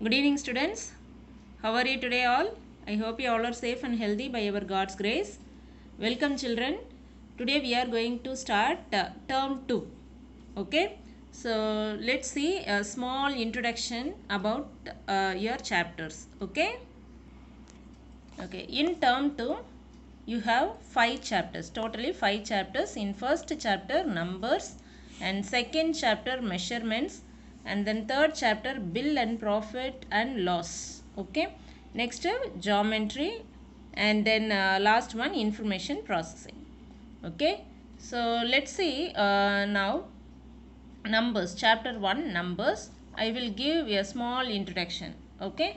Good evening, students. How are you today all? I hope you all are safe and healthy by our God's grace. Welcome, children. Today we are going to start term 2. Okay. So let's see a small introduction about your chapters. Okay. Okay. In term 2, you have 5 chapters. Totally 5 chapters. In first chapter, numbers, and second chapter, measurements, and then third chapter, bill and profit and loss. Okay. Next, geometry, and then last one, information processing. Okay. So let's see now numbers. Chapter 1, numbers. I will give a small introduction. Okay.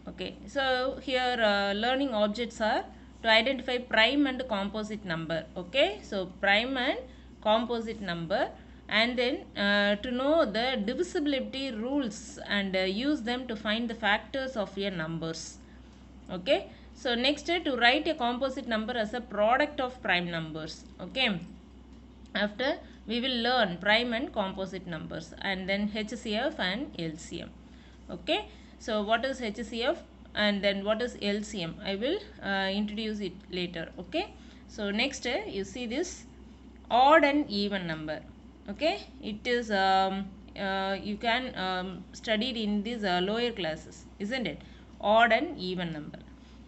Okay, so here learning objects are to identify prime and composite number. Okay, so prime and composite number, and then to know the divisibility rules and use them to find the factors of your numbers. Okay, so next to write a composite number as a product of prime numbers. Okay, after we will learn prime and composite numbers, and then HCF and LCM. Okay, so what is HCF and then what is LCM? I will introduce it later. Okay, so next you see this odd and even number. Okay, it is you can study it in these lower classes, isn't it? Odd and even number.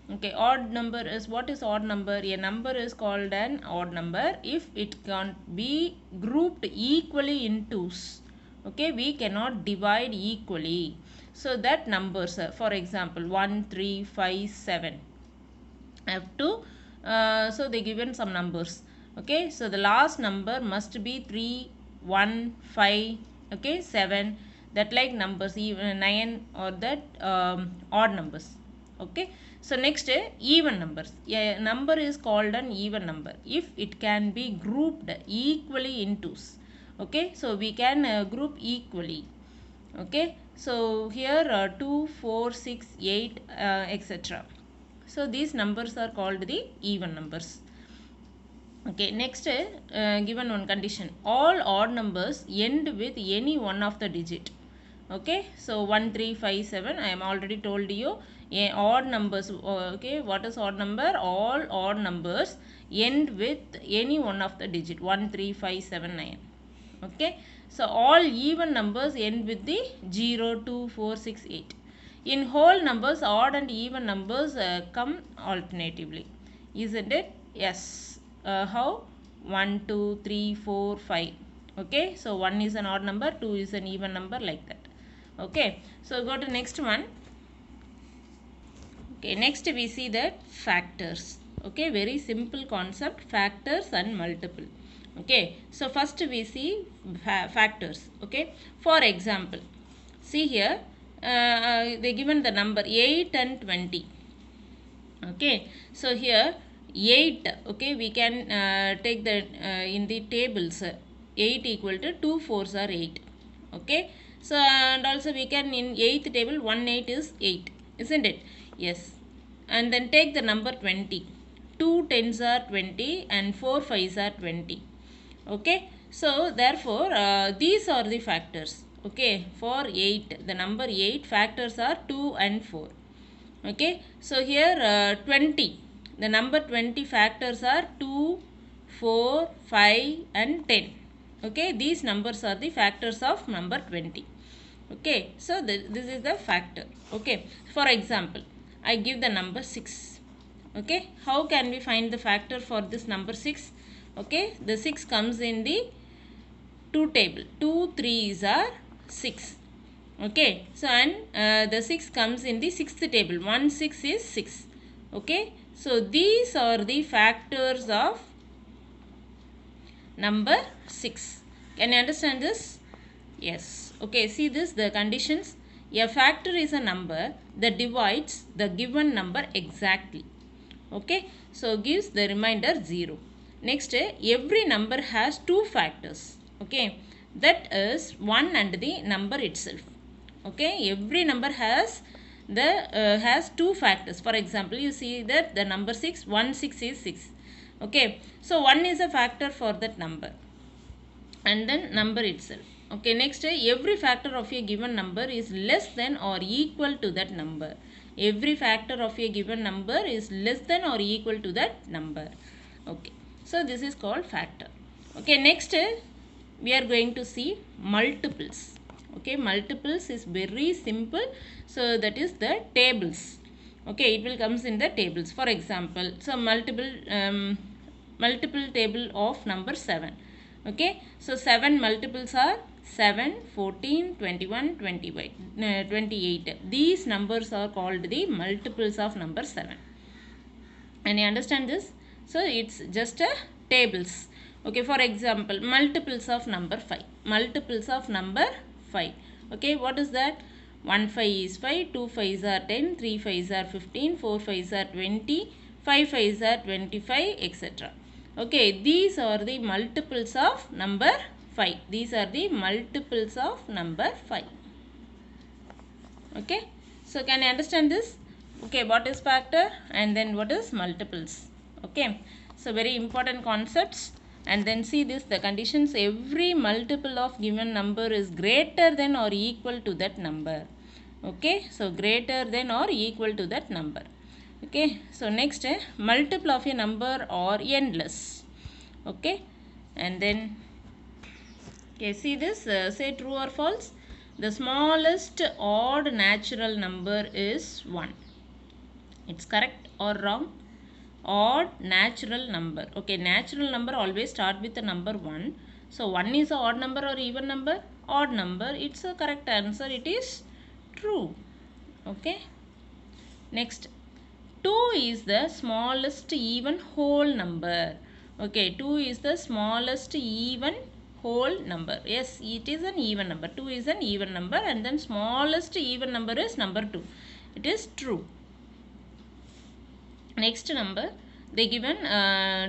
Okay, odd number is, what is odd number? A number is called an odd number if it can't be grouped equally in twos. Okay, we cannot divide equally. So that numbers, for example, 1, 3, 5, 7 have to, so they given some numbers. Okay, so the last number must be 3, 1, 5, okay, 7, that like numbers, even 9 or that odd numbers. Okay, so next even numbers. A number is called an even number if it can be grouped equally in twos. Okay, so we can group equally. Okay, so here 2, 4, 6, 8, etc. So these numbers are called the even numbers. Okay, next given one condition, all odd numbers end with any one of the digit. Okay, so 1, 3, 5, 7, I am already told you. Odd numbers, okay, what is odd number? All odd numbers end with any one of the digit, 1, 3, 5, 7, 9. Okay, so all even numbers end with the 0, 2, 4, 6, 8. In whole numbers, odd and even numbers come alternatively, isn't it? Yes. How? 1, 2, 3, 4, 5. Okay, so 1 is an odd number, 2 is an even number, like that. Okay, so go to next one. Okay, next we see that factors. Okay, very simple concept, factors and multiple. Okay, so first we see factors. Okay, for example, see here they given the number 8 and 20. Okay, so here 8, okay, we can take the in the tables 8 equal to 2 fours are 8. Okay, so and also we can in 8th table 1 8 is 8, isn't it? Yes, and then take the number 20. 2 tens are 20 and 4 fives are 20. Okay, so therefore these are the factors. Okay, for 8, the number 8, factors are 2 and 4. Okay, so here 20, the number 20 factors are 2, 4, 5 and 10. Okay, these numbers are the factors of number 20. Okay, so this is the factor. Okay, for example, I give the number 6. Okay, how can we find the factor for this number 6? Okay, the 6 comes in the 2 table. 2 3s are 6. Okay, so and the 6 comes in the 6th table. 1 6 is 6. Okay, so these are the factors of number 6. Can you understand this? Yes. Okay, see this, the conditions. A factor is a number that divides the given number exactly. Okay, so gives the remainder 0. Next, every number has 2 factors. Okay, that is 1 and the number itself. Okay, every number has has 2 factors. For example, you see that the number 6, 1 6 is 6. Okay, so 1 is a factor for that number and then number itself. Okay, next, every factor of a given number is less than or equal to that number. Every factor of a given number is less than or equal to that number. Okay, so this is called factor. Okay, next, we are going to see multiples. Okay, multiples is very simple. So that is the tables. Okay, it will comes in the tables. For example, so multiple table of number 7. Okay, so 7 multiples are 7, 14, 21, 28. These numbers are called the multiples of number 7. And you understand this? So it's just a tables. Okay, for example, multiples of number 5. Multiples of number 5. Okay, what is that? 1 5 is 5, 2 5s are 10, 3 5s are 15, 4 5s are 20, 5 5s are 25, etc. Okay, these are the multiples of number 5. These are the multiples of number 5. Okay, so can you understand this? Okay, what is factor and then what is multiples? Okay, so very important concepts. And then see this, the conditions: every multiple of given number is greater than or equal to that number. Okay, so greater than or equal to that number. Okay, so next, multiple of a number are endless. Okay, and then okay, see this, say true or false. The smallest odd natural number is 1. It's correct or wrong? Odd natural number. Okay, natural number always start with the number 1. So 1 is a odd number or even number? Odd number. It's a correct answer. It is true. Okay. Next, 2 is the smallest even whole number. Okay, 2 is the smallest even whole number. Yes, it is an even number. 2 is an even number, and then smallest even number is number 2. It is true. Next number, they given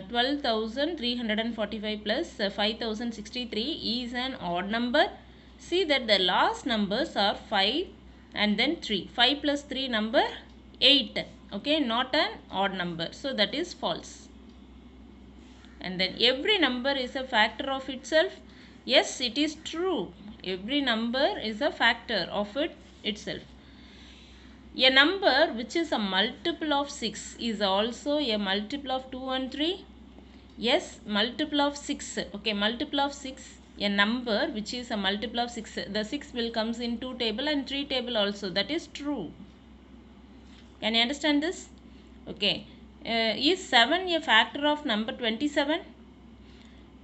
12,345 plus 5,063 is an odd number. See that the last numbers are 5 and then 3. 5 plus 3 number 8. Okay, not an odd number. So that is false. And then every number is a factor of itself. Yes, it is true. Every number is a factor of itself. A number which is a multiple of 6 is also a multiple of 2 and 3. Yes, multiple of 6. Okay, multiple of 6. A number which is a multiple of 6. The 6 will comes in 2 table and 3 table also. That is true. Can you understand this? Okay. Is 7 a factor of number 27?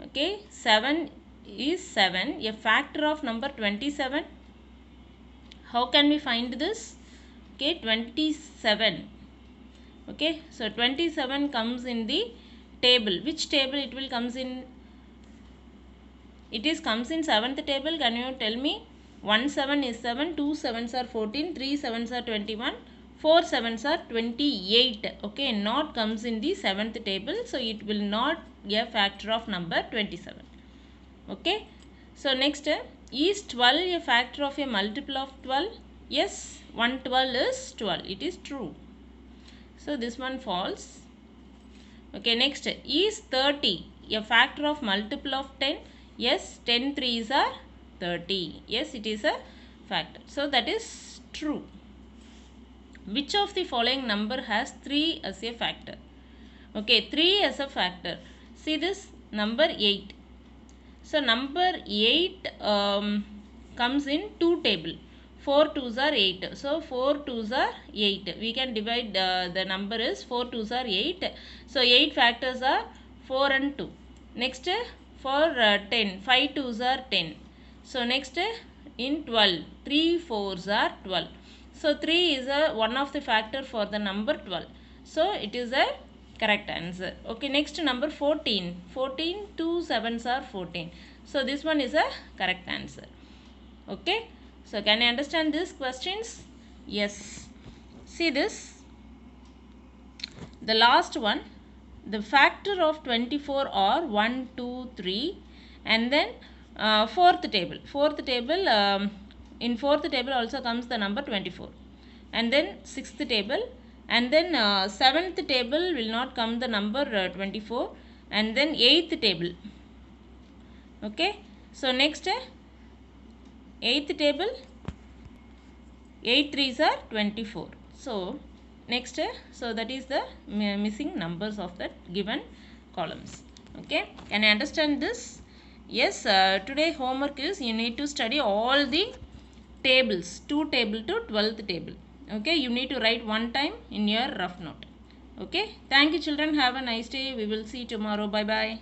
Okay, 7 is 7 a factor of number 27? How can we find this? Okay, 27. Okay, so 27 comes in the table. Which table it will comes in? It is comes in 7th table. Can you tell me? 1 7 is 7, 2 7s are 14, 3 7s are 21, 4 7s are 28. Okay, not comes in the 7th table. So it will not be a factor of number 27. Okay, so next, is 12 a factor of a multiple of 12? Yes, 112 is 12. It is true. So this one false. Okay, next, is 30 a factor of multiple of 10? Yes, 10 3s are 30. Yes, it is a factor. So that is true. Which of the following number has 3 as a factor? Okay, 3 as a factor. See this, number 8. So number 8 comes in 2 table. 4 2s are 8. So 4 2s are 8. We can divide the number is 4 2s are 8. So 8 factors are 4 and 2. Next, for 10, 5 2s are 10. So next, in 12, 3 4s are 12. So 3 is one of the factor for the number 12. So it is a correct answer. Okay, next number 14. 14, 2 7s are 14. So this one is a correct answer. Okay, so can you understand these questions? Yes. See this. The last one, the factor of 24 are 1, 2, 3, and then fourth table. Fourth table, in fourth table also comes the number 24. And then sixth table, and then seventh table will not come the number 24, and then eighth table. Okay, so next, 8th table, 8 3s are 24. So next, so that is the missing numbers of that given columns. Okay, can you understand this? Yes, today homework is you need to study all the tables, 2 table to 12th table. Okay, you need to write one time in your rough note. Okay, thank you children, have a nice day. We will see tomorrow. Bye bye.